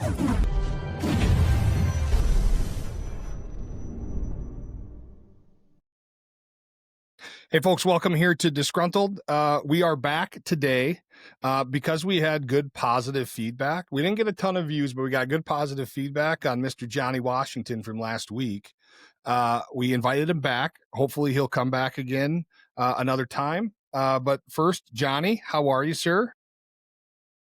Hey, folks, welcome here to Disgruntled. We are back today because we had good positive feedback. We didn't get a ton of views, but we got good positive feedback on Mr. Johnny Washington from last week. We invited him back. Hopefully he'll come back again another time. But first, Johnny, how are you, sir?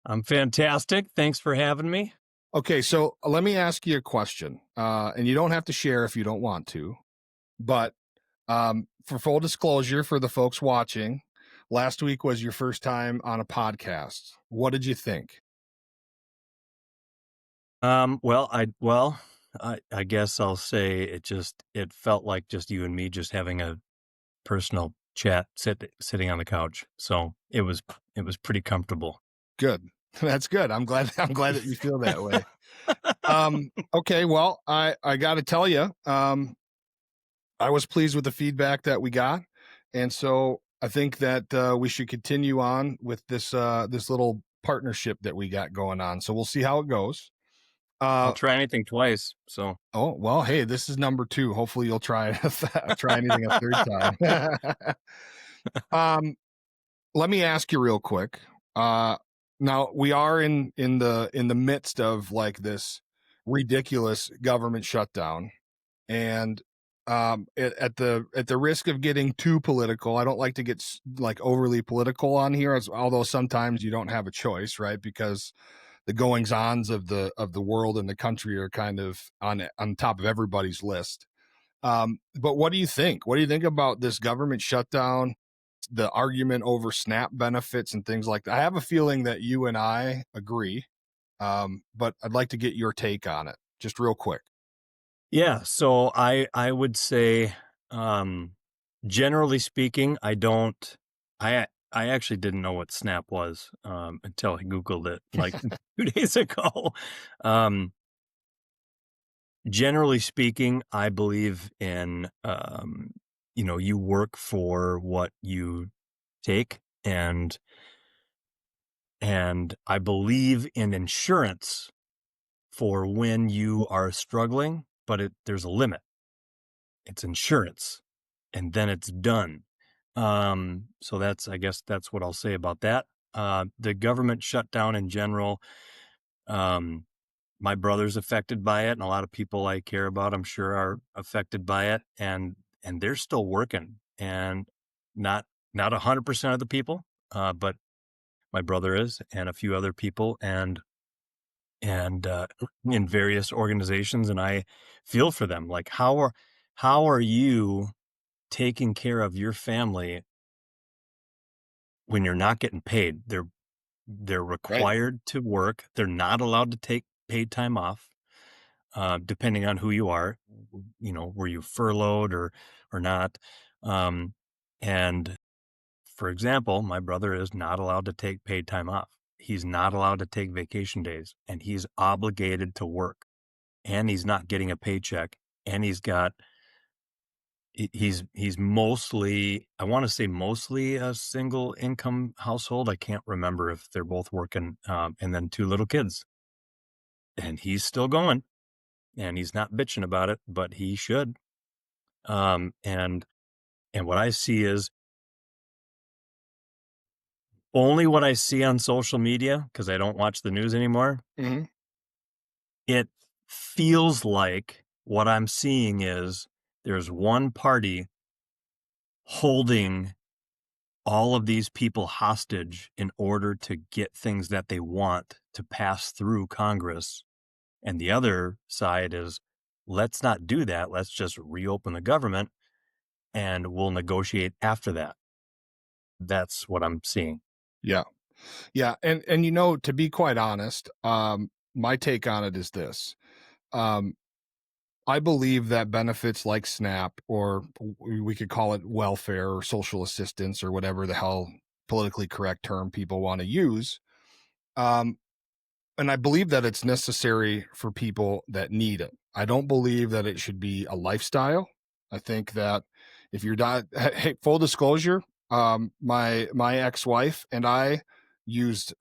I'm fantastic. Thanks for having me. Okay, so let me ask you a question. And you don't have to share if you don't want to, but for full disclosure for the folks watching, last week was your first time on a podcast. What did you think? I guess I'll say it felt like just you and me just having a personal chat sitting on the couch. So it was pretty comfortable. Good. That's good. I'm glad that you feel that way. Okay, well, I got to tell you, I was pleased with the feedback that we got. And so I think that we should continue on with this little partnership that we got going on. So we'll see how it goes. I'll try anything twice. So oh well, hey, this is number 2. Hopefully you'll try anything a third time. Let me ask you real quick. Now we are in the midst of like this ridiculous government shutdown, and at the risk of getting too political, I don't like to get like overly political on here, although sometimes you don't have a choice, right? Because the goings ons of the world and the country are kind of on top of everybody's list. But what do you think? What do you think about this government shutdown, the argument over SNAP benefits and things like that? I have a feeling that you and I agree, but I'd like to get your take on it, just real quick. yeah, so I would say, generally speaking, I actually didn't know what SNAP was until I Googled it like 2 days ago. Generally speaking, I believe in, you work for what you take, and I believe in insurance for when you are struggling, but there's a limit. It's insurance, and then it's done. So I guess that's what I'll say about that. The government shutdown in general, my brother's affected by it, and a lot of people I care about, I'm sure, are affected by it, and they're still working, and not 100% of the people, but my brother is, and a few other people, and in various organizations, and I feel for them. Like, how are you taking care of your family when you're not getting paid? They're required to work. They're not allowed to take paid time off, depending on who you are. Were you furloughed or not? And for example, my brother is not allowed to take paid time off. He's not allowed to take vacation days, and he's obligated to work, and he's not getting a paycheck, and he's mostly, I want to say mostly a single income household. I can't remember if they're both working, and then 2 little kids, and he's still going, and he's not bitching about it, but he should. And what I see is only what I see on social media, because I don't watch the news anymore. Mm-hmm. It feels like what I'm seeing is there's one party holding all of these people hostage in order to get things that they want to pass through Congress. And the other side is, let's not do that. Let's just reopen the government and we'll negotiate after that. That's what I'm seeing. Yeah. Yeah. And to be quite honest, my take on it is this. I believe that benefits like SNAP, or we could call it welfare or social assistance or whatever the hell politically correct term people want to use. And I believe that it's necessary for people that need it. I don't believe that it should be a lifestyle. I think that if you're not, hey, full disclosure, my ex-wife and I used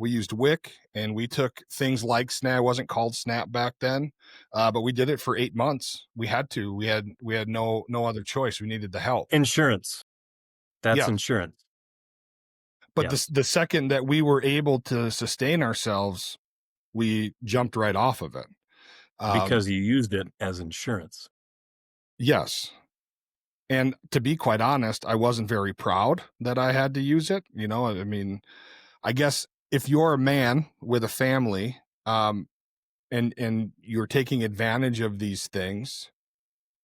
We used WIC, and we took things like SNAP. It wasn't called SNAP back then, but we did it for 8 months. We had to. We had no other choice. We needed the help. Insurance. That's Yes, insurance. but Yeah, the second that we were able to sustain ourselves, we jumped right off of it. because you used it as insurance. Yes, and to be quite honest, I wasn't very proud that I had to use it. I mean, I guess if you're a man with a family, and you're taking advantage of these things,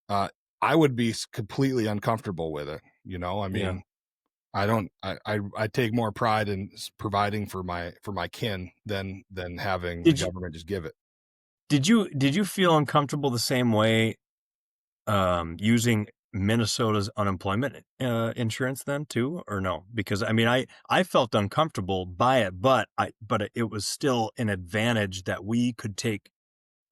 uh, I would be completely uncomfortable with it. I Yeah. mean, I don't. I take more pride in providing for my kin than having the Did you government just give it. did you feel uncomfortable the same way using Minnesota's unemployment insurance then too, or no? Because I mean, I felt uncomfortable by it, but it was still an advantage that we could take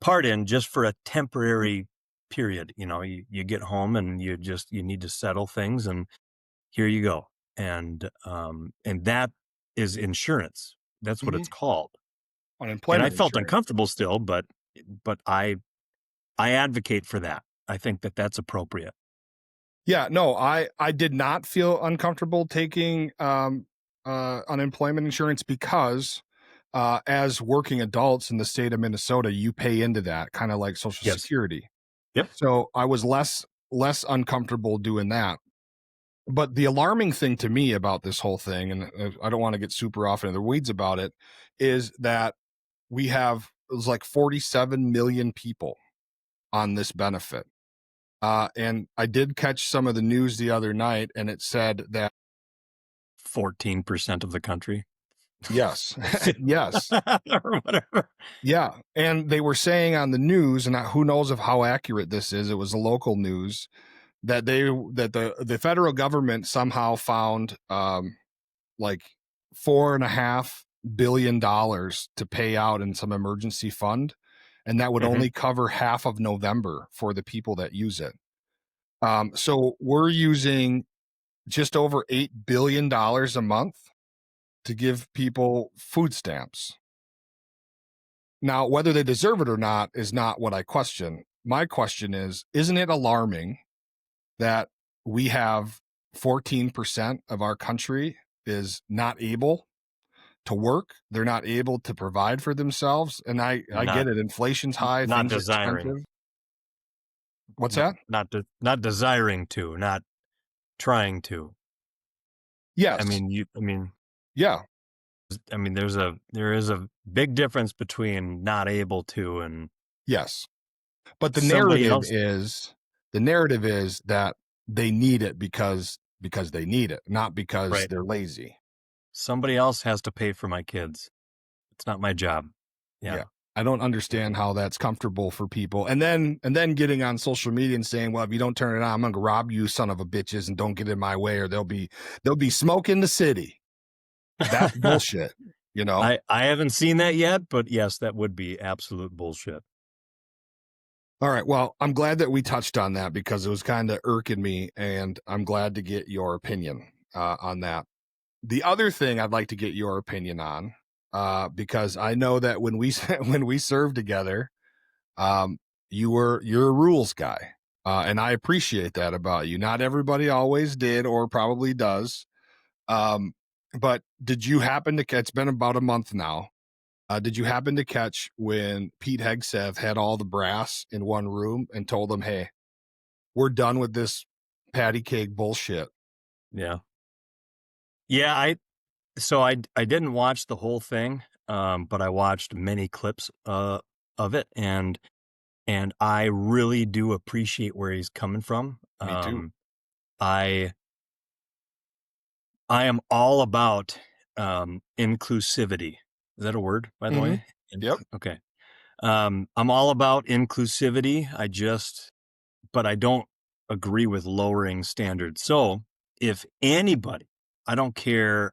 part in just for a temporary period. You get home and you need to settle things, and here you go, and that is insurance. That's what Mhm. it's called. And I Unemployment felt insurance. uncomfortable still, but I advocate for that. I think that that's appropriate. Yeah, no, I did not feel uncomfortable taking unemployment insurance because as working adults in the state of Minnesota, you pay into that kind of like Social Yes. Security. Yep. So I was less uncomfortable doing that. But the alarming thing to me about this whole thing, and I don't want to get super off into the weeds about it, is that it was like 47 million people on this benefit. And I did catch some of the news the other night, and it said that 14% of the country. yes, yes, Or whatever. yeah, and they were saying on the news, and who knows of how accurate this is. It was a local news that the federal government somehow found like $4.5 billion to pay out in some emergency fund, and that would Mhm. only cover half of November for the people that use it. So we're using just over $8 billion a month to give people food stamps. Now, whether they deserve it or not is not what I question. My question is, isn't it alarming that we have 14% of our country is not able to work? They're not able to provide for themselves. And I get Not it. Inflation's high, not things are desiring. expensive. What's Not that? not desiring to, not trying to. I Yes. mean, Yeah. there is a big difference between not able to and Yes. But somebody else. the narrative is that they need it because they need it, not because Right. they're lazy. Somebody else has to pay for my kids. It's not my job. Yeah. Yeah. I don't understand how that's comfortable for people. And then getting on social media and saying, well, if you don't turn it on, I'm gonna rob you, son of a bitches, and don't get in my way, or there'll be smoke in the city. That's bullshit, you know? I haven't seen that yet, but yes, that would be absolute bullshit. All right. Well, I'm glad that we touched on that because it was kind of irking me, and I'm glad to get your opinion on that. The other thing I'd like to get your opinion on, because I know that when we when we served together, um, you're a rules guy, and I appreciate that about you. Not everybody always did or probably does, um, but did you happen to? It's been about a month now. Did you happen to catch when Pete Hegseth had all the brass in one room and told them, "Hey, we're done with this patty cake bullshit"? Yeah. Yeah, I didn't watch the whole thing, but I watched many clips of it, and I really do appreciate where he's coming from. Me too. I I am all about inclusivity. Is that a word, by the Hmm. way? Yep. Okay. I'm all about inclusivity. But I don't agree with lowering standards. So if anybody, I don't care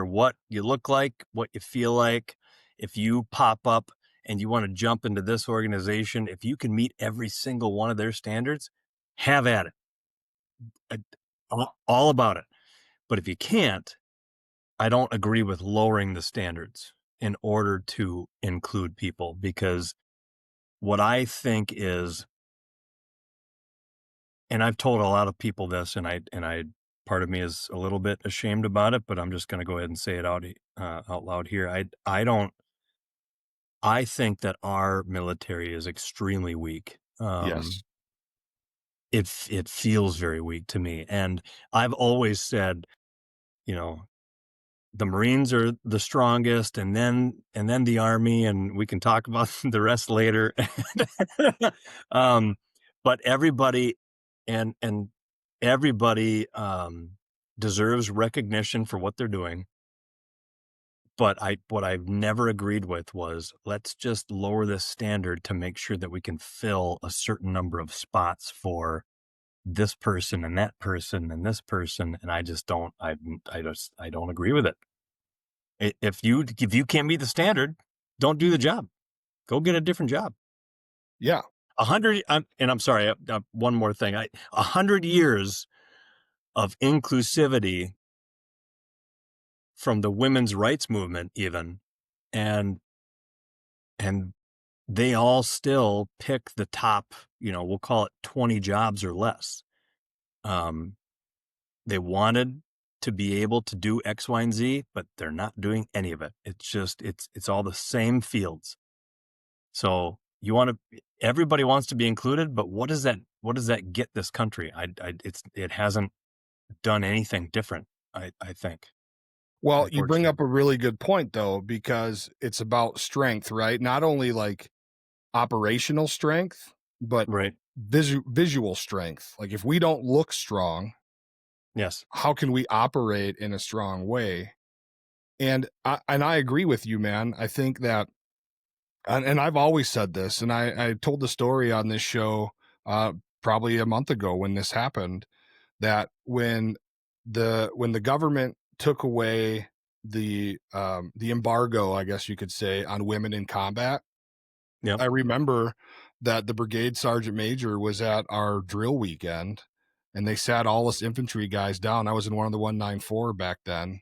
what you look like, what you feel like, if you pop up and you want to jump into this organization, if you can meet every single one of their standards, have at it. I- all about it. But if you can't, I don't agree with lowering the standards. in order to include people, because what I think is, and I've told a lot of people this, and I part of me is a little bit ashamed about it, but I'm just gonna go ahead and say it out loud here. I think that our military is extremely weak. Yes. It feels very weak to me, and I've always said, you know, the Marines are the strongest, and then the Army, and we can talk about the rest later. Um, but and everybody, deserves recognition for what they're doing, but what I've never agreed with was, let's just lower this standard to make sure that we can fill a certain number of spots for this person and that person and this person, and I just don't I don't agree with it. If you can't meet the standard, don't do the job. Go get a different job. Yeah. 100 and I'm sorry, one more thing. 100 years of inclusivity from the women's rights movement even, and and they all still pick the top, we'll call it 20 jobs or less. Um, they wanted to be able to do X, Y, and Z, but they're not doing any of it. It's just it's all the same fields. So everybody wants to be included, but what does that get this country? It hasn't done anything different, I think, Well, you bring unfortunately. up a really good point though, because it's about strength, right? Not only like operational strength, but Right. visual strength. Like if we don't look strong, Yes. how can we operate in a strong way? And I agree with you, man. I think that, and I've always said this, and I told the story on this show uh, probably a month ago when this happened, that when the government took away the embargo, I guess you could say, on women in combat, Yep. I remember that the brigade sergeant major was at our drill weekend, and they sat all us infantry guys down. I was in one of the 194 back then,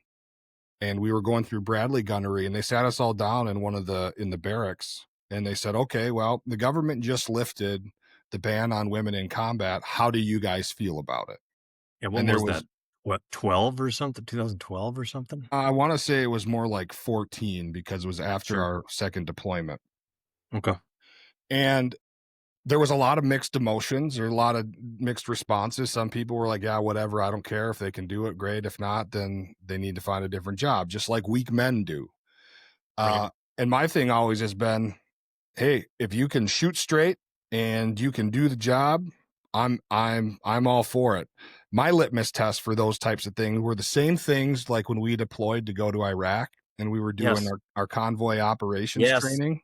and we were going through Bradley gunnery, and they sat us all down in the barracks, and they said, "Okay, well, the government just lifted the ban on women in combat. How do you guys feel about it?" And what And there was was, that? What, 12 or something? 2012 or something? I want to say it was more like 14 because it was after Sure. our second deployment. Okay. And there was a lot of mixed emotions or a lot of mixed responses. Some people were like, "Yeah, whatever. I don't care if they can do it. Great. If not, then they need to find a different job, just like weak men do." Right. Uh, and my thing always has been, hey, if you can shoot straight and you can do the job, I'm all for it. My litmus test for those types of things were the same things like when we deployed to go to Iraq and we were doing Yes. our convoy operations Yes. training,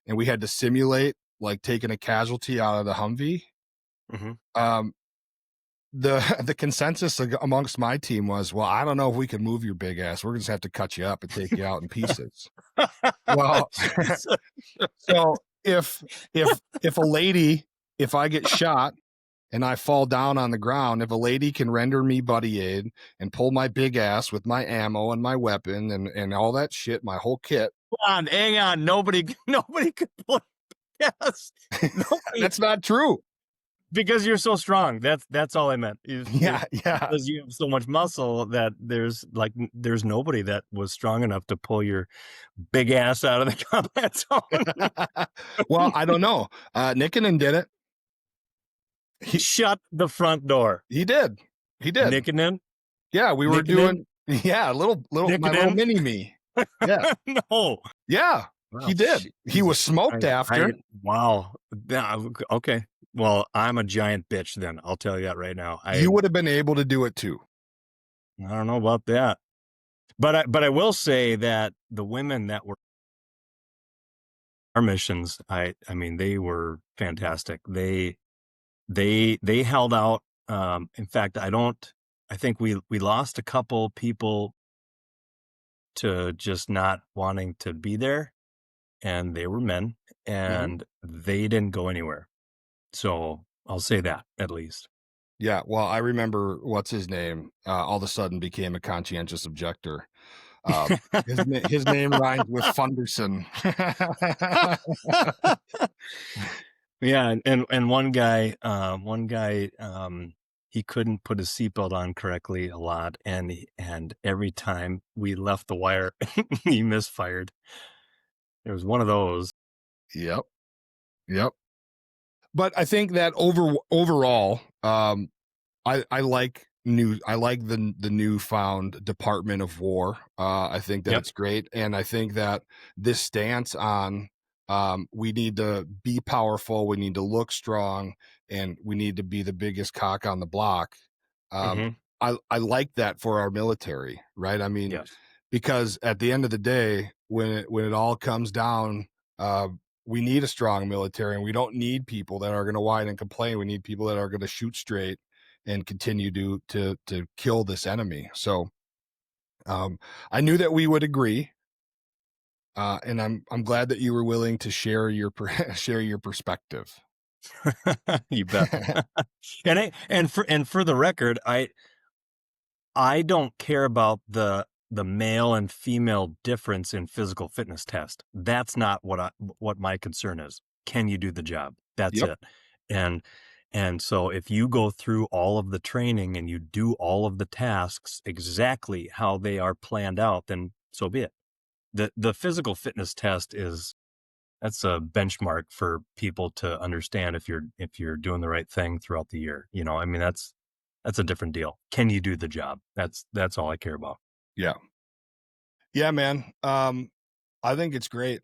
and we had to simulate like taking a casualty out of the Humvee. Mhm. Um, the the consensus amongst my team was, well, I don't know if we can move your big ass. We're gonna just have to cut you up and take you out in pieces. Well, Jesus. so if a lady, if I get shot and I fall down on the ground, if a lady can render me buddy aid and pull my big ass with my ammo and my weapon and all that shit, my whole kit, Hang on. Nobody could play. Yes. Nobody, that's not true. because you're so strong. That's all I meant. Yeah, yeah. Because you have so much muscle that there's nobody that was strong enough to pull your big ass out of the combat zone. Well, I don't know. Nikkinen did it. He Shut the front door. he did. He did. Nicking Yeah, we were Nicking in? doing yeah, little my Nicking little in? mini me. Yeah. No. Yeah, Wow, he did. He was Jesus smoked Christ. after. Wow. Yeah, okay. Well, I'm a giant bitch then, I'll tell you that right now. You would have been able to do it too. I don't know about that. But I will say that the women that were our missions, I mean, they were fantastic. They held out. In fact, I think we lost a couple people to just not wanting to be there, and they were men, Mhm. and they didn't go anywhere. So, I'll say that at least. Yeah, well, I remember what's his name, all of a sudden became a conscientious objector. His name rhymes with Funderson. Yeah, and one guy, he couldn't put his seatbelt on correctly a lot, and every time we left the wire, he misfired. It was one of those. Yep. Yep. But I think that overall, I like the newfound Department of War. I think that Yep. it's great, and I think that this stance on we need to be powerful, we need to look strong, and we need to be the biggest cock on the block. Um, Mhm. I like that for our military, right? I mean, Yes. because at the end of the day, when it all comes down, uh, we need a strong military, and we don't need people that are going to whine and complain. We need people that are going to shoot straight and continue to kill this enemy. So I knew that we would agree, and I'm glad that you were willing to share share your perspective. You bet. And for the record, I don't care about the male and female difference in physical fitness test. That's not what my concern is. Can you do the job? That's Yep. it. And and so if you go through all of the training and you do all of the tasks exactly how they are planned out, then so be it. The physical fitness test that's a benchmark for people to understand if you're doing the right thing throughout the year. I mean that's a different deal. Can you do the job? That's all I care about. Yeah. Yeah, man. I think it's great.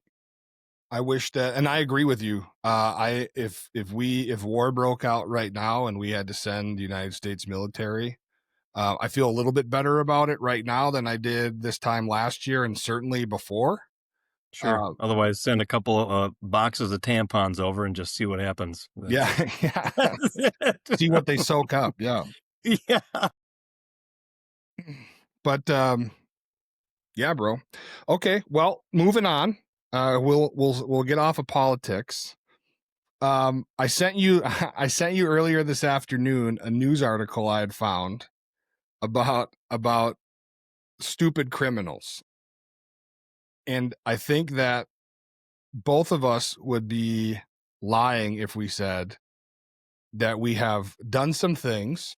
I wish that, and I agree with you. If war broke out right now and we had to send the United States military, I feel a little bit better about it right now than I did this time last year, and certainly before. Sure. Uh, Otherwise, send a couple of boxes of tampons over and just see what happens. yeah, yeah. That's it. See what they soak up. Yeah, Yeah. but yeah, bro. Okay, well, moving on. We'll get off of politics. I sent you I sent you earlier this afternoon a news article I had found about stupid criminals, and I think that both of us would be lying if we said that we have done some things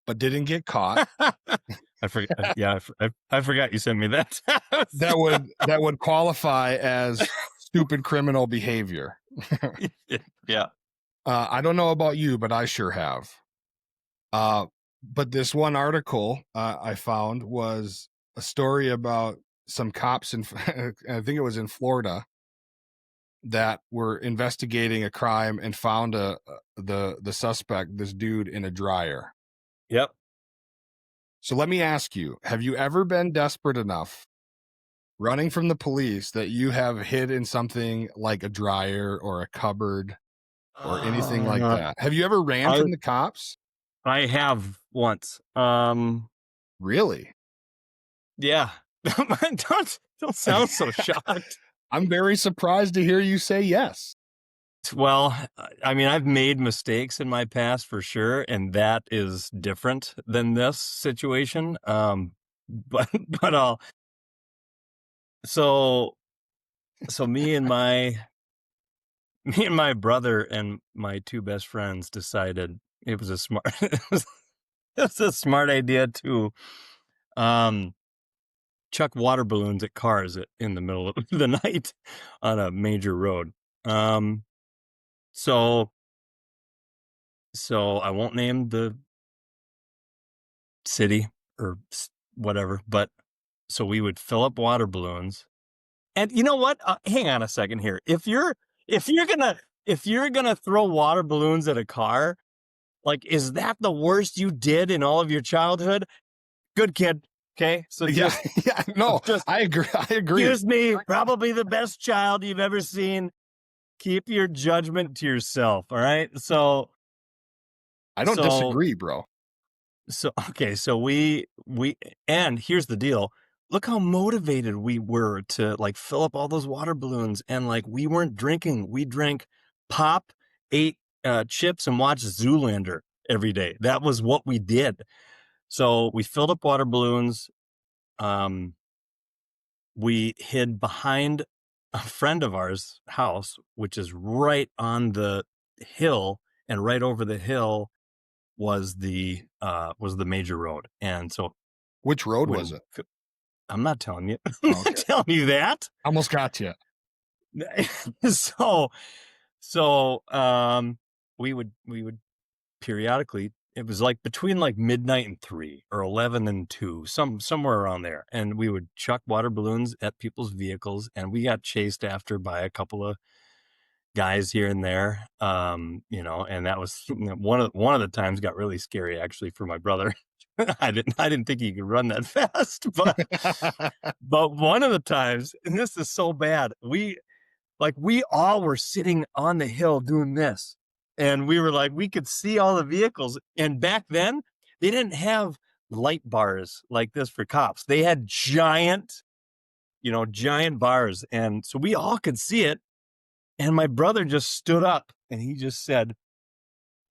but didn't get caught I forgot. Yeah, I forgot you sent me that. that would qualify as stupid criminal behavior. Yeah. I don't know about you, but I sure have. But this one article I found was a story about some cops in I think it was in Florida that were investigating a crime and found the suspect, this dude, in a dryer. Yep. So let me ask you, have you ever been desperate enough running from the police that you have hid in something like a dryer or a cupboard or anything like Uh, that? Have you ever ran I from the cops? I have once. Really? Yeah. Don't sound so shocked. I'm very surprised to hear you say yes. Well, I mean, I've made mistakes in my past for sure, and that is different than this situation. But I'll so so me and my brother and my two best friends decided it was a smart it was a smart idea to um chuck water balloons at cars in the middle of the night on a major road. Um, so so I won't name the city or whatever, but so we would fill up water balloons. And you know what? Hang on a second here. If you're gonna if you're gonna throw water balloons at a car, like, is that the worst you did in all of your childhood? Good kid. Okay, so Yeah, yeah, no, just I agree. I agree. excuse me, probably the best child you've ever seen. Keep your judgment to yourself. All right. I don't So disagree, bro. okay, so we and here's the deal. Look how motivated we were to like fill up all those water balloons, and like we weren't drinking. We drank pop, ate chips, and watched Zoolander every day. That was what we did. So we filled up water balloons. Um we hid behind a friend of ours' house, which is right on the hill, and right over the hill was the major road. And so Which road was when it? I'm not telling you, I'm not Okay. telling you that. Almost got you. so we would periodically, it was like between like midnight and 3 or 11 and 2, somewhere around there, and we would chuck water balloons at people's vehicles, and we got chased after by a couple of guys here and there. And that was one of the times got really scary actually for my brother. I didn't think he could run that fast, but one of the times, and this is so bad, we all were sitting on the hill doing this. And we were like, we could see all the vehicles. And back then, they didn't have light bars like this for cops. They had giant bars. And so we all could see it. And my brother just stood up and he just said,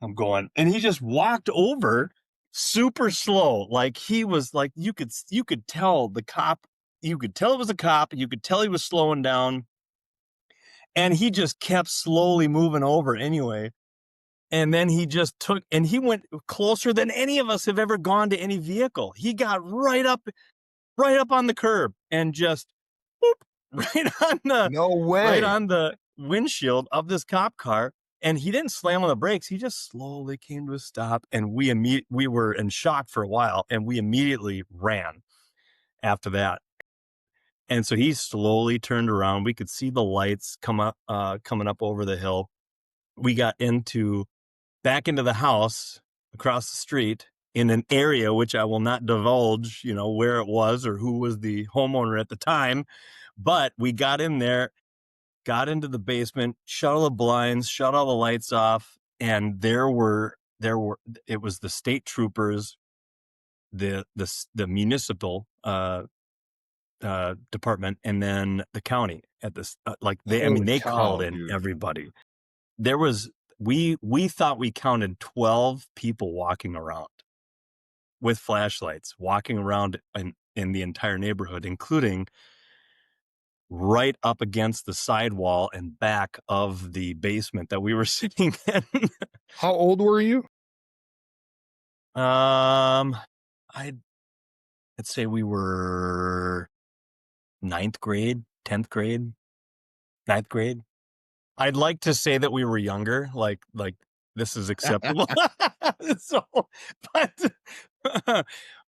I'm going. And he just walked over super slow. Like he was like, you could tell the cop, you could tell it was a cop, you could tell he was slowing down. And he just kept slowly moving over anyway. And then he just and he went closer than any of us have ever gone to any vehicle. He got right up on the curb and just whoop, No right way. on the windshield of this cop car. And he didn't slam on the brakes. He just slowly came to a stop. And we were in shock for a while, and we immediately ran after that. And so he slowly turned around. We could see the lights coming up over the hill. We got back into the house across the street in an area which I will not divulge, where it was or who was the homeowner at the time. But we got in there, got into the basement, shut all the blinds, shut all the lights off, and it was the state troopers, the municipal department, and then the county at this. Holy They called cow, in dude. everybody. There was we thought we counted 12 people walking around with flashlights, walking around in the entire neighborhood, including right up against the sidewall and back of the basement that we were sitting in. How old were you? I'd say we were 9th grade, 10th grade, 9th grade. I'd like to say that we were younger, like this is acceptable. So,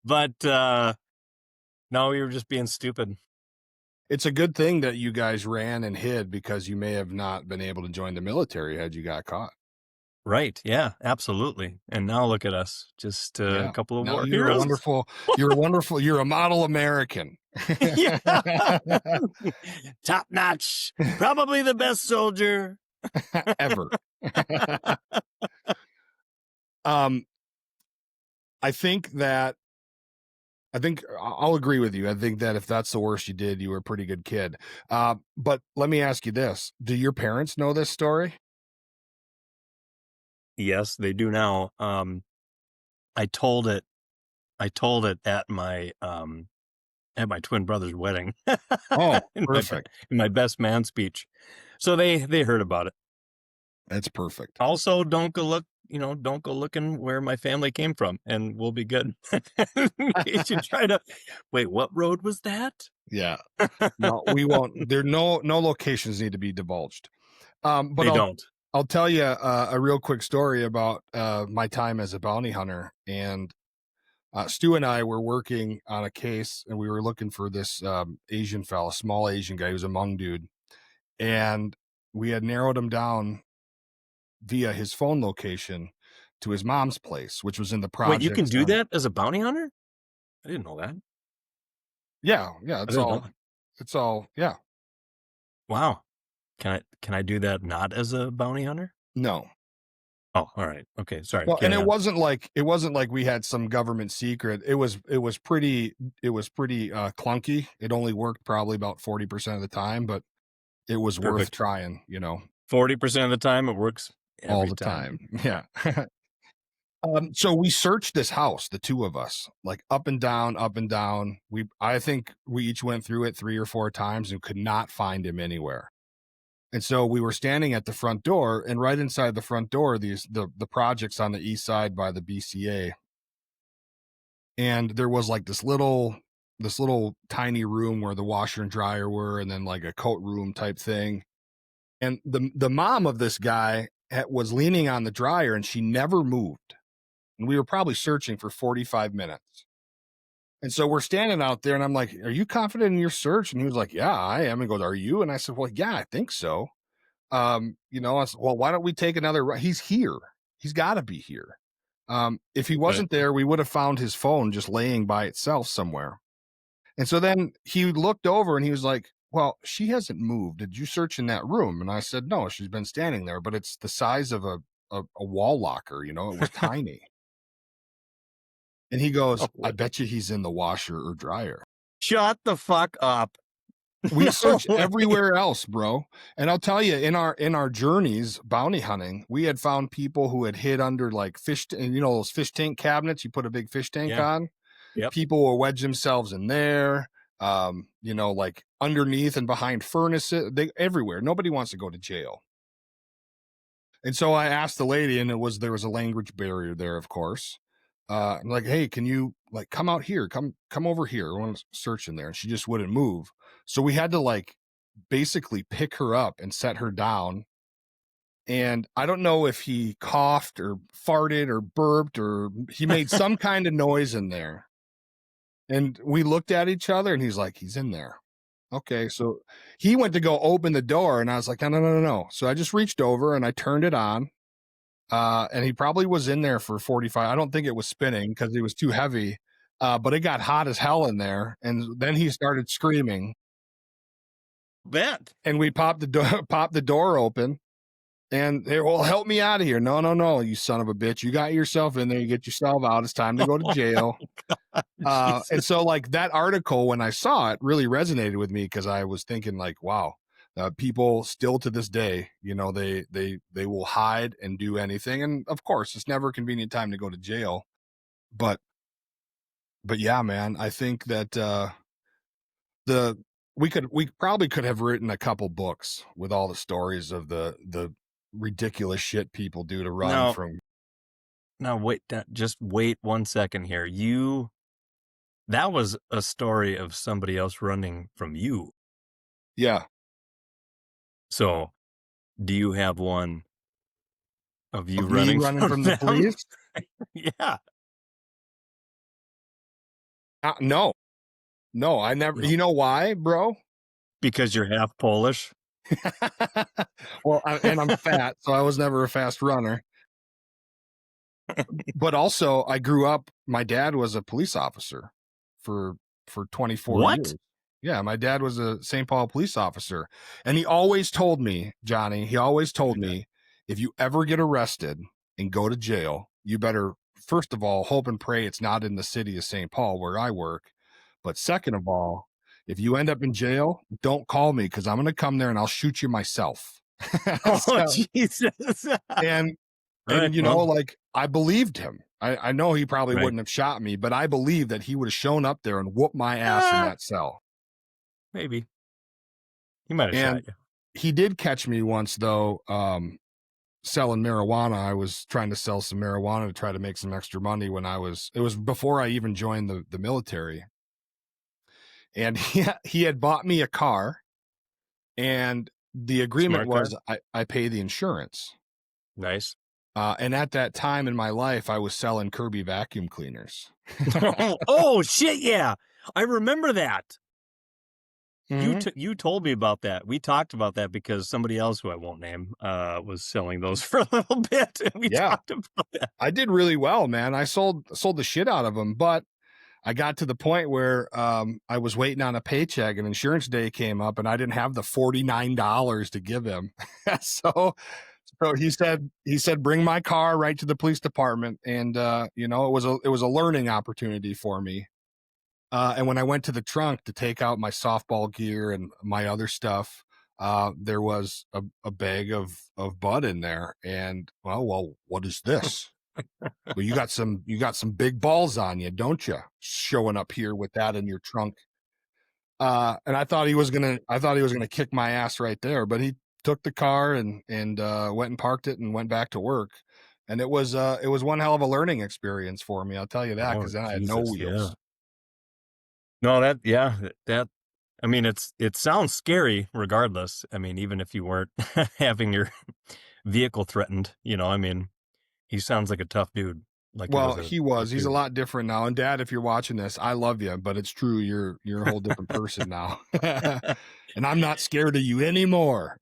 but no, we were just being stupid. It's a good thing that you guys ran and hid, because you may have not been able to join the military had you got caught. Right. Yeah, absolutely. And now look at us, just a Yeah. couple of No, war heroes. you're a model American. Yeah. Top notch. Probably the best soldier Ever. um, I think I'll agree with you. I think that if that's the worst you did, you were a pretty good kid. But let me ask you this. Do your parents know this story? Yes, they do now. I told it at my twin brother's wedding. Oh, in perfect. my best man speech. So they heard about it. That's perfect. Also, don't go looking where my family came from, and we'll be good. In case you try to wait, what road was that? Yeah. No, we won't. There no locations need to be divulged. But They don't. I'll tell you a real quick story about my time as a bounty hunter. And Stu and I were working on a case, and we were looking for this Asian fella, small Asian guy. He was a Hmong dude, and we had narrowed him down via his phone location to his mom's place, which was in the Wait, you can projects. do that as a bounty hunter? I didn't know that. Yeah, I didn't know that. it's all, yeah. Wow. Can I do that not as a bounty hunter? No. Oh, all right. Okay, sorry. Well, and Carry on. it wasn't like we had some government secret. It was pretty clunky. It only worked probably about 40% of the time, but it was worth Perfect. trying, 40% of the time it works all every the time. time. Yeah. So we searched this house, the two of us, like up and down, up and down. I think we each went through it 3 or 4 times and could not find him anywhere. And so we were standing at the front door, and right inside the front door, the projects on the east side by the BCA, and there was like this little tiny room where the washer and dryer were, and then like a coat room type thing. And the mom of this guy was leaning on the dryer, and she never moved. And we were probably searching for 45 minutes. And so we're standing out there, and I'm like, "Are you confident in your search?" And he was like, "Yeah, I am." And he goes, "Are you?" And I said, "Well, yeah, I think so." I said, "Well, why don't we take another He's here. He's got to be here." If he But wasn't there, we would have found his phone just laying by itself somewhere. And so then he looked over and he was like, "Well, she hasn't moved. Did you search in that room?" And I said, "No, she's been standing there, but it's the size of a wall locker. It was tiny." And he goes, oh, "I what? bet you he's in the washer or dryer." Shut the fuck up. We No searched way. everywhere else, bro. And I'll tell you, in our journeys bounty hunting, we had found people who had hid under like those fish tank cabinets you put a big fish tank Yeah. on. Yep. People will wedge themselves in there, like underneath and behind furnaces, everywhere. Nobody wants to go to jail. And so I asked the lady, and there was a language barrier there, of course. I'm like, "Hey, can you like come out here? Come over here. I want to search in there." And she just wouldn't move. So we had to like basically pick her up and set her down. And I don't know if he coughed or farted or burped or he made some kind of noise in there. And we looked at each other, and he's like, "He's in there." Okay. So he went to go open the door, and I was like, "No, no, no, no, no." So I just reached over and I turned it on. And he probably was in there for 45. I don't think it was spinning because it was too heavy. But it got hot as hell in there. And then he started screaming, Bet. and we popped the door open. And they, "Well, help me out of here." "No, no, no, you son of a bitch. You got yourself in there. You get yourself out. It's time to go to Oh jail." my God. And Jesus. so like that article, when I saw it, really resonated with me because I was thinking like, wow, people still to this day, they will hide and do anything. And of course, it's never a convenient time to go to jail. But yeah, man, I think that the we probably could have written a couple books with all the stories of the ridiculous shit people do to run Now, from. wait, just wait 1 second here. That was a story of somebody else running from you. Yeah. So, do you have one of you Of me running running from from the them? police. Yeah. No, no, I never. No. You know why, bro? Because you're half Polish? Well, and I'm fat, so I was never a fast runner. But also, I grew up. My dad was a police officer for 24 What? years. Yeah, my dad was a St. Paul police officer, and he always told me, Johnny. He always told Okay. me, if you ever get arrested and go to jail, you better first of all hope and pray it's not in the city of St. Paul where I work. But second of all, if you end up in jail, don't call me because I'm going to come there and I'll shoot you myself. Oh, So, Jesus. and Alright, well, like I believed him. I know he probably right. wouldn't have shot me, but I believe that he would have shown up there and whooped my ass in Ah, that cell. maybe. He might have And shot you. he did catch me once though, selling marijuana. I was trying to sell some marijuana to try to make some extra money when it was before I even joined the military. And he had bought me a car, and the agreement Smart guy. was I pay the insurance. Nice. And at that time in my life, I was selling Kirby vacuum cleaners. Oh, shit, yeah. I remember that. Mhm. You told me about that. We talked about that because somebody else who I won't name, was selling those for a little bit, and we Yeah, talked about that. I did really well, man. I sold the shit out of them, but I got to the point where I was waiting on a paycheck, and insurance day came up, and I didn't have the $49 to give him. so he said bring my car right to the police department, and it was a learning opportunity for me. And when I went to the trunk to take out my softball gear and my other stuff, there was a bag of bud in there, and well, what is this? Well, you got some big balls on you, don't you? Showing up here with that in your trunk. And I thought he was gonna kick my ass right there, but he took the car and went and parked it and went back to work. And it was one hell of a learning experience for me. I'll tell you that, Oh, because then I had no Jesus, yeah. wheels. No, that yeah, that I mean, it sounds scary regardless. I mean, even if you weren't having your vehicle threatened, I mean, he sounds like a tough dude, like it Well, was a he was. He's a dude. lot different now. And Dad, if you're watching this, I love you, but it's true. You're a whole different person now. And I'm not scared of you anymore.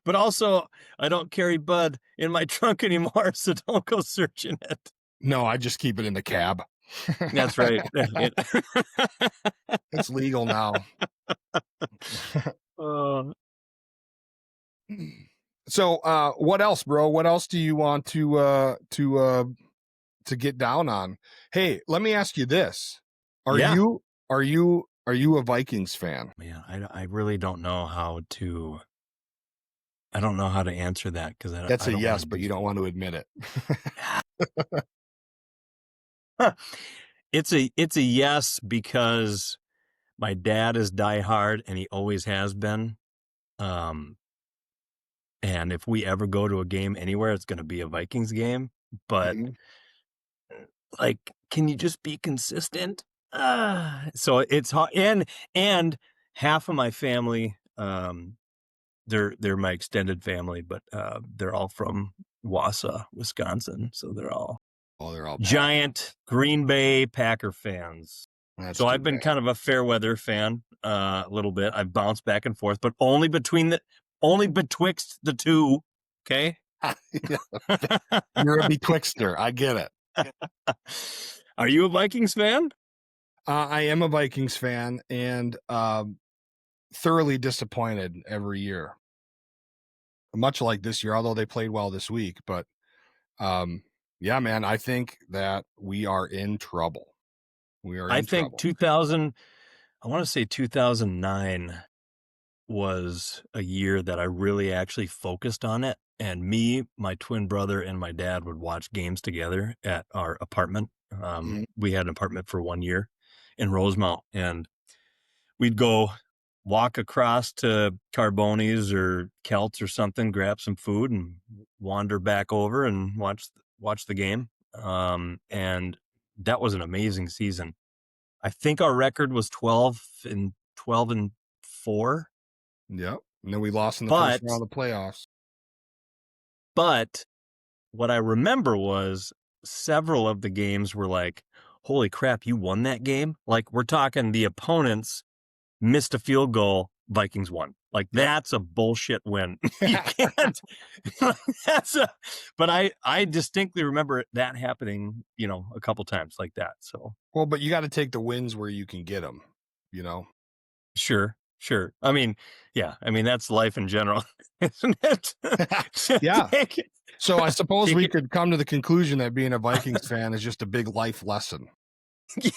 But also, I don't carry bud in my trunk anymore, so don't go searching it. No, I just keep it in the cab. That's right. It's legal now. Uh, So, what else, bro? What else do you want to get down on? Hey, let me ask you this: Are yeah. you are you a Vikings fan? Man, I really don't know how to. I don't know how to answer that because That's I a don't want yes, to but be. you don't want to admit it. It's a yes because my dad is diehard and he always has been. Um, and if we ever go to a game anywhere, it's going to be a Vikings game. But Mhm. like, can you just be consistent? So it's hard. And half of my family, they're my extended family, but they're all from Wausau, Wisconsin. So they're all Oh, they're all Pack. giant Green Bay Packer fans. That's So too I've been bad. kind of a fair weather fan, a little bit. I've bounced back and forth, but only betwixt the two. Okay. You're a betwixter. I get it. Are you a Vikings fan? I am a Vikings fan, and thoroughly disappointed every year. Much like this year, although they played well this week, but um, yeah, man, I think that we are in trouble. We are I in think trouble. 2000, I want to say 2009 was a year that I really actually focused on it. And me, my twin brother, and my dad would watch games together at our apartment. Mhm. We had an apartment for 1 year in Rosemount, and we'd go walk across to Carboni's or Kelt's or something, grab some food, and wander back over and watch the game. And that was an amazing season. I think our record was 12-4, Yep. And then we lost in the first but round of the playoffs. but what I remember was several of the games were like, holy crap, you won that game. Like, we're talking the opponents missed a field goal, Vikings won. Like, Yep. that's a bullshit win. You can't. That's a. But I distinctly remember that happening, a couple times like that. So Well, but you got to take the wins where you can get them, you know? sure, sure. I mean, yeah. I mean, that's life in general, isn't it? Yeah. take it, So I suppose take we it. could come to the conclusion that being a Vikings fan is just a big life lesson.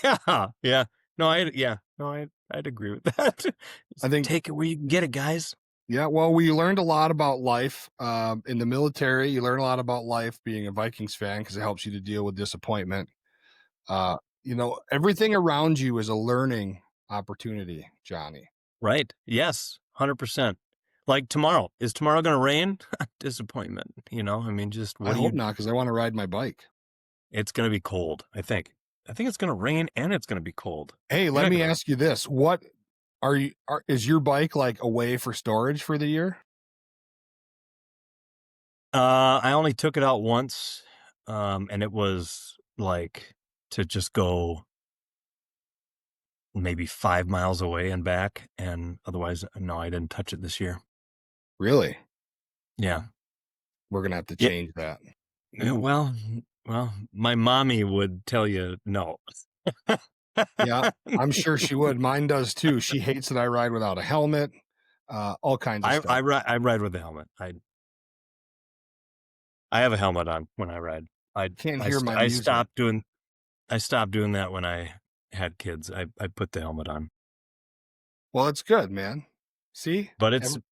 Yeah, yeah. No, I'd agree with that. I Just think, take it where you can get it, guys. yeah, well, we learned a lot about life in the military. You learn a lot about life being a Vikings fan because it helps you to deal with disappointment. Uh, everything around you is a learning opportunity, Johnny. Right. Yes, 100%. Like tomorrow. Is tomorrow going to rain? Disappointment. I mean, just I what do hope you, not, because I want to ride my bike. it's going to be cold, I think. I think it's going to rain and it's going to be cold. Hey, You're let not me going to, ask you this: is your bike like away for storage for the year? I only took it out once. And it was like to just go maybe 5 miles away and back. And otherwise, no, I didn't touch it this year. Really? Yeah. We're gonna have to Yeah. change that. Well, my mommy would tell you no. Yeah, I'm sure she would. Mine does too. She hates that I ride without a helmet, all kinds of stuff. I ride with a helmet. I have a helmet on when I ride. I Can't I hear st my I music. stopped doing that when I had kids. I put the helmet on. Well, it's good, man. See? But it's Ev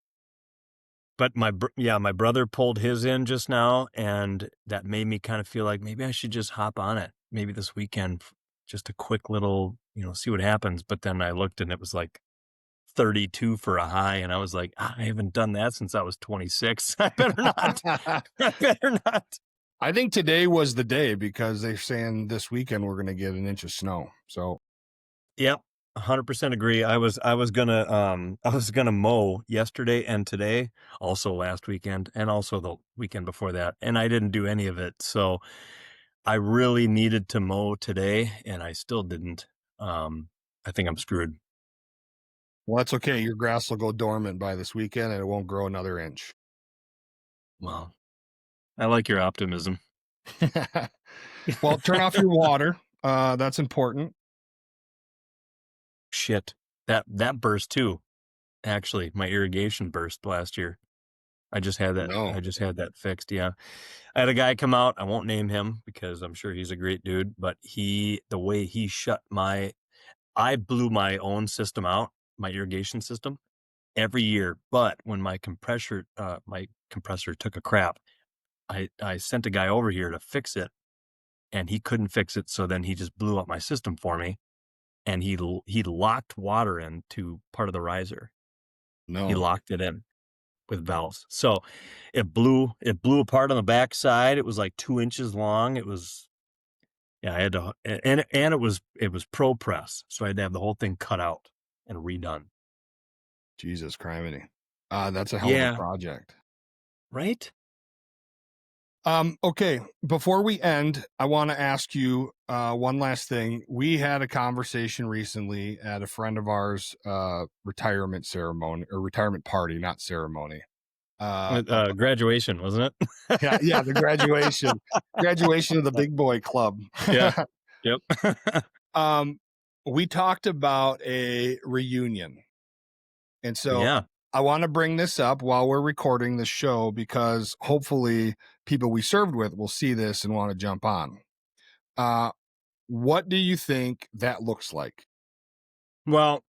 But my brother pulled his in just now, and that made me kind of feel like maybe I should just hop on it. Maybe this weekend, just a quick little, see what happens. But then I looked and it was like 32 for a high, and I was like, I haven't done that since I was 26. I better not. I better not. I think today was the day because they're saying this weekend we're going to get an inch of snow. So Yep. 100% agree. I was gonna mow yesterday and today, also last weekend, and also the weekend before that, and I didn't do any of it. So I really needed to mow today, and I still didn't. I think I'm screwed. well, that's okay. Your grass will go dormant by this weekend and it won't grow another inch. Well, I like your optimism. Well, turn off your water. That's important. Shit. That burst too. Actually, my irrigation burst last year. I just had that No. I just had that fixed, yeah. I had a guy come out, I won't name him because I'm sure he's a great dude, but the way he shut I blew my own system out, my irrigation system, every year, but when my compressor took a crap, I sent a guy over here to fix it, and he couldn't fix it, so then he just blew up my system for me, and he locked water into part of the riser. He No. locked it in with valves. So it blew apart on the backside. It was like 2 inches long. It was yeah, I had to and it was pro press. So I had to have the whole thing cut out and redone. Jesus criminy. That's a hell of a Yeah, project. right? Okay. Before we end, I want to ask you one last thing. We had a conversation recently at a friend of ours retirement ceremony or retirement party, not ceremony. With, graduation, wasn't it? Yeah, the graduation of the big boy club. Yeah. Yep. um, we talked about a reunion. And so Yeah. I want to bring this up while we're recording the show because hopefully people we served with will see this and want to jump on. What do you think that looks like? Well,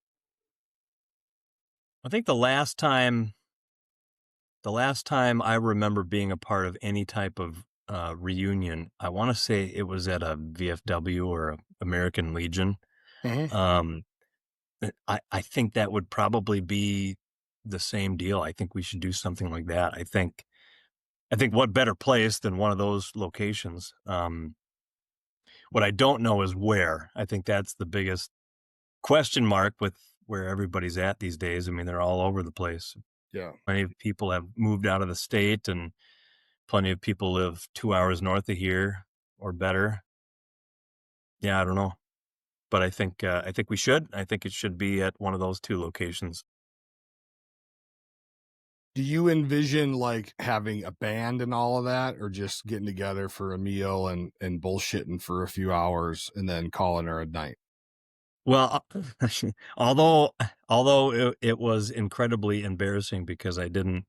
I think the last time I remember being a part of any type of reunion, I want to say it was at a VFW or a American Legion. Mhm. Um, I think that would probably be the same deal. I think we should do something like that. I think what better place than one of those locations? What I don't know is where. I think that's the biggest question mark with where everybody's at these days. I mean, they're all over the place. Yeah. Many of people have moved out of the state, and plenty of people live 2 hours north of here or better. Yeah, I don't know, but I think we should. I think it should be at one of those two locations. Do you envision like having a band and all of that, or just getting together for a meal and bullshitting for a few hours and then calling her a night? Well, although it was incredibly embarrassing because I didn't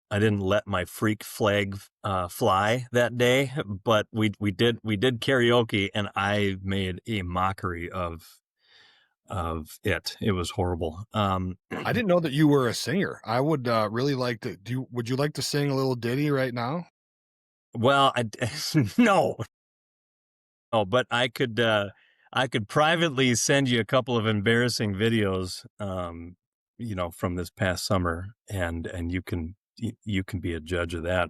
let my freak flag fly that day, but we did karaoke, and I made a mockery of it. It was horrible. I didn't know that you were a singer. I would really like to do. Would you like to sing a little ditty right now? Well, no, oh, but I could privately send you a couple of embarrassing videos, from this past summer, and you can be a judge of that.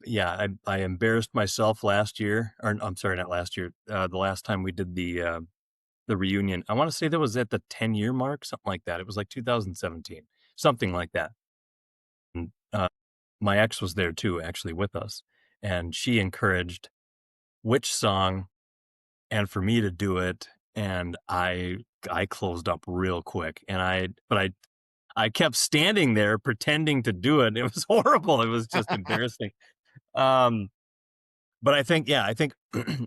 Yeah, I embarrassed myself last year, or I'm sorry, not last year. The last time we did the reunion, I want to say that was at the 10-year mark, something like that. It was like 2017, something like that. And, my ex was there too, actually with us, and she encouraged which song and for me to do it, and I closed up real quick, and I kept standing there pretending to do it. It was horrible. It was just embarrassing. Um, but I think, yeah, I think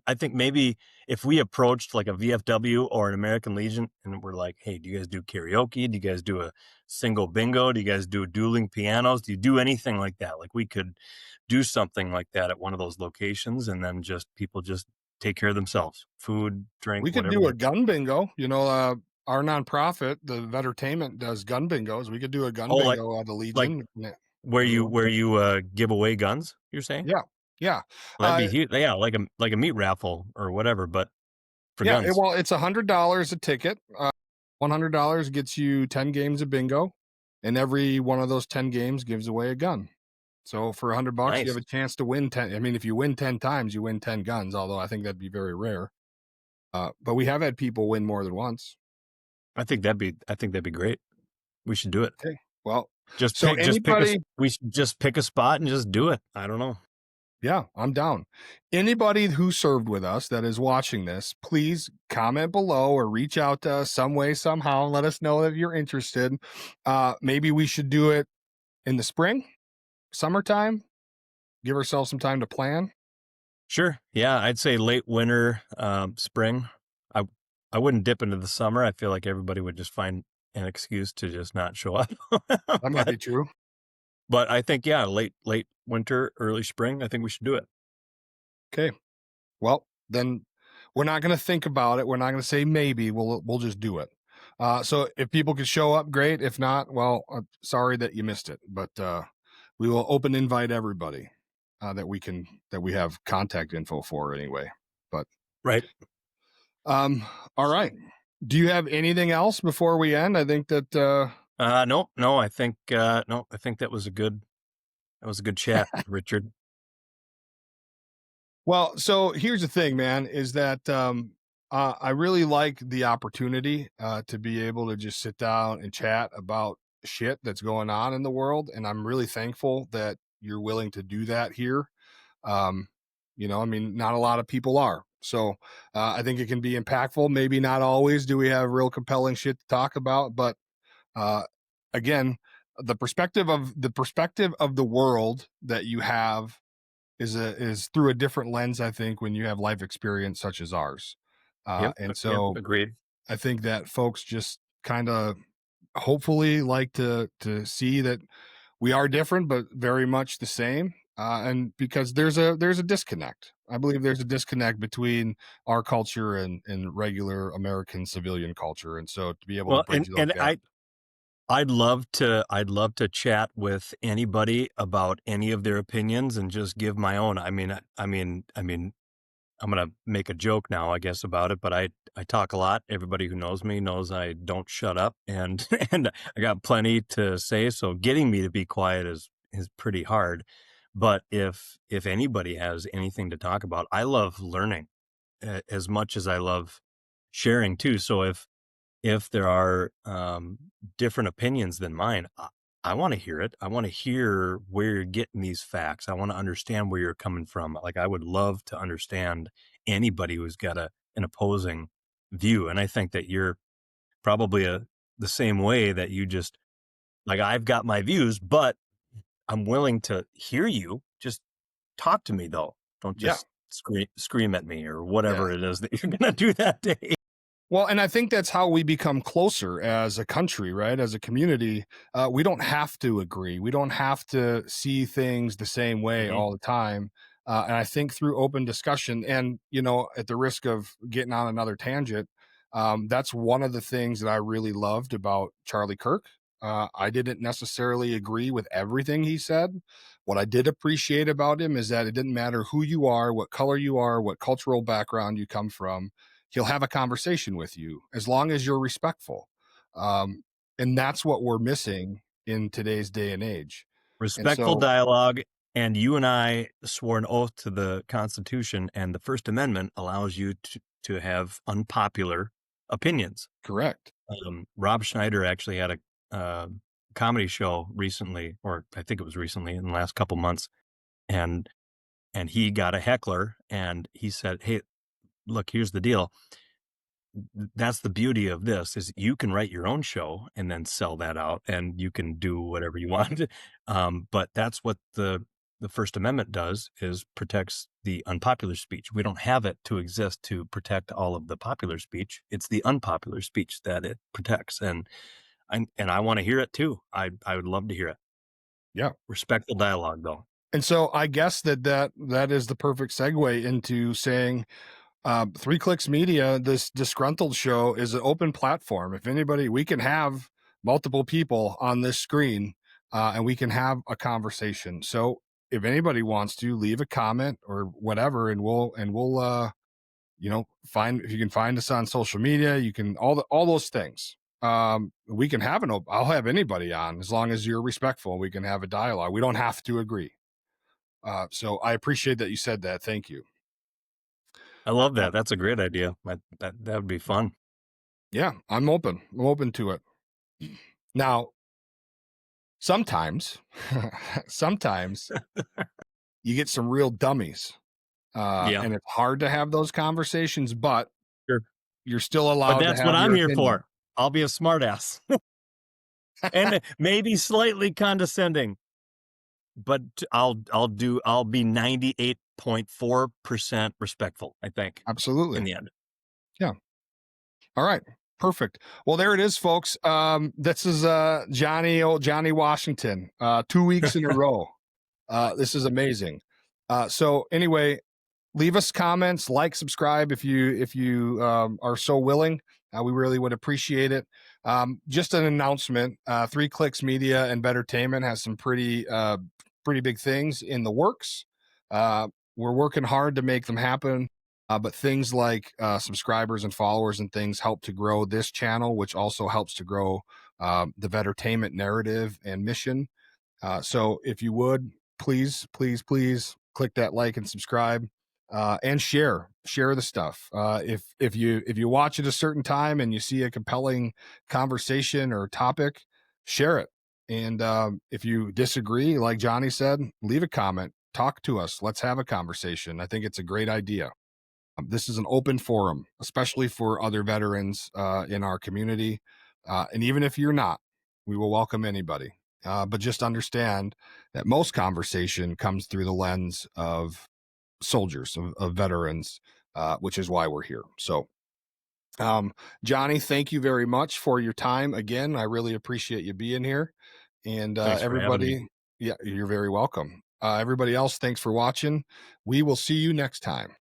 I think maybe if we approached like a VFW or an American Legion and we're like, "Hey, do you guys do karaoke? Do you guys do a single bingo? Do you guys do dueling pianos? Do you do anything like that?" Like we could do something like that at one of those locations, and then just people just take care of themselves. Food, drink, We could whatever do they a gun bingo. our nonprofit, the Vetertainment, does gun bingos. We could do a gun Oh, bingo at the like Legion. where you Everyone. where you, give away guns, you're saying? Yeah, yeah, Well, that'd uh, be huge. Yeah, like a meat raffle or whatever, but for yeah. guns. Well, it's $100 a ticket. $100 gets you 10 games of bingo, and every one of those 10 games gives away a gun. So for $100, you have Nice. a chance to win 10. I mean, if you win 10 times, you win 10 guns. Although I think that'd be very rare. But we have had people win more than once. I think that'd be great. We should do it. Okay. Well, Just so pick us. anybody, We should just pick a spot and just do it. I don't know. yeah, I'm down. Anybody who served with us that is watching this, please comment below or reach out to us some way, somehow, and let us know if you're interested. Maybe we should do it in the spring, summertime, give ourselves some time to plan. Sure. Yeah, I'd say late winter, spring. I I wouldn't dip into the summer. I feel like everybody would just find an excuse to just not show up. That might but be true. but I think yeah, late winter, early spring. I think we should do it. Okay. Well, then we're not going to think about it. We're not going to say maybe. We'll just do it. So if people could show up, great. If not, well, I'm sorry that you missed it. But we will open invite everybody that we have contact info for anyway. But Right. um, all right. Do you have anything else before we end? I think that No. I think no. I think that was a good chat, Richard. well, so here's the thing, man, is that I really like the opportunity to be able to just sit down and chat about shit that's going on in the world. And I'm really thankful that you're willing to do that here. Um, I mean, not a lot of people are. So I think it can be impactful. Maybe not always do we have real compelling shit to talk about, but uh, again, the perspective of the world that you have is through a different lens, I think, when you have life experience such as ours. And Yep. so Agreed. I think that folks just kind of hopefully like to see that we are different, but very much the same. And because there's a disconnect. I believe there's a disconnect between our culture and regular American civilian culture. And so to be able to Well, bridge those and gaps. I'd love to chat with anybody about any of their opinions and just give my own. I'm gonna make a joke now, I guess, about it, but I talk a lot. Everybody who knows me knows I don't shut up, and and I got plenty to say. So getting me to be quiet is pretty hard. But if anybody has anything to talk about, I love learning as much as I love sharing too. So if there are different opinions than mine, I want to hear it. I want to hear where you're getting these facts. I want to understand where you're coming from. Like I would love to understand anybody who's got an opposing view. And I think that you're probably the same way that you just like I've got my views, but I'm willing to hear you. Just talk to me though. Don't Yeah. just scream at me or Yeah. whatever it is that you're gonna do that day. Well, and I think that's how we become closer as a country, right? As a community, we don't have to agree. We don't have to see things the same way Mhm. all the time. And I think through open discussion, and at the risk of getting on another tangent, that's one of the things that I really loved about Charlie Kirk. I didn't necessarily agree with everything he said. What I did appreciate about him is that it didn't matter who you are, what color you are, what cultural background you come from, he'll have a conversation with you as long as you're respectful. Um, and that's what we're missing in today's day and age. And Respectful so, dialogue, and you and I swore an oath to the Constitution, and the First Amendment allows you to have unpopular opinions. correct. Rob Schneider actually had a comedy show recently, or I think it was recently in the last couple months, and he got a heckler, and he said, "Hey, look, here's the deal. That's the beauty of this is you can write your own show and then sell that out and you can do whatever you want. But that's what the First Amendment does is protects the unpopular speech. We don't have it to exist to protect all of the popular speech. It's the unpopular speech that it protects. And I want to hear it too. I would love to hear it. Yeah. Respectful dialogue though. And so I guess that is the perfect segue into saying Three Clicks Media, this Disgruntled show is an open platform. If anybody, we can have multiple people on this screen, and we can have a conversation. So if anybody wants to leave a comment or whatever, and we'll find, if you can find us on social media, you can all those things. We can have I'll have anybody on as long as you're respectful. We can have a dialogue. We don't have to agree. So I appreciate that you said that. Thank you. I love Uh, that. That's a great idea. That would be fun. yeah, I'm open. I'm open to it. Now, sometimes, sometimes you get some real dummies, Yeah, and it's hard to have those conversations, but sure. you're still But allowed to that's what have I'm your here opinion. for. I'll be a smartass and maybe slightly condescending, but I'll be 98.4% respectful, I think, in Absolutely. the end. Yeah. All right. Perfect. Well, there it is, folks. This is old Johnny Washington, 2 weeks in a row. This is amazing. So anyway, leave us comments, like, subscribe if you are so willing. We really would appreciate it. Just an announcement: Three Clicks Media and Bettertainment has some pretty big things in the works. We're working hard to make them happen. But things like subscribers and followers and things help to grow this channel, which also helps to grow the Bettertainment narrative and mission. So if you would, please click that like and subscribe, and share the stuff. If you watch at a certain time and you see a compelling conversation or topic, share it. And if you disagree, like Johnny said, leave a comment, talk to us. Let's have a conversation. I think it's a great idea. This is an open forum, especially for other veterans in our community. And even if you're not, we will welcome anybody. But just understand that most conversation comes through the lens of soldiers, of veterans, which is why we're here. So, Johnny, thank you very much for your time again. I really appreciate you being here. And Thanks for having me. everybody, yeah, you're very welcome. Everybody else, thanks for watching. We will see you next time.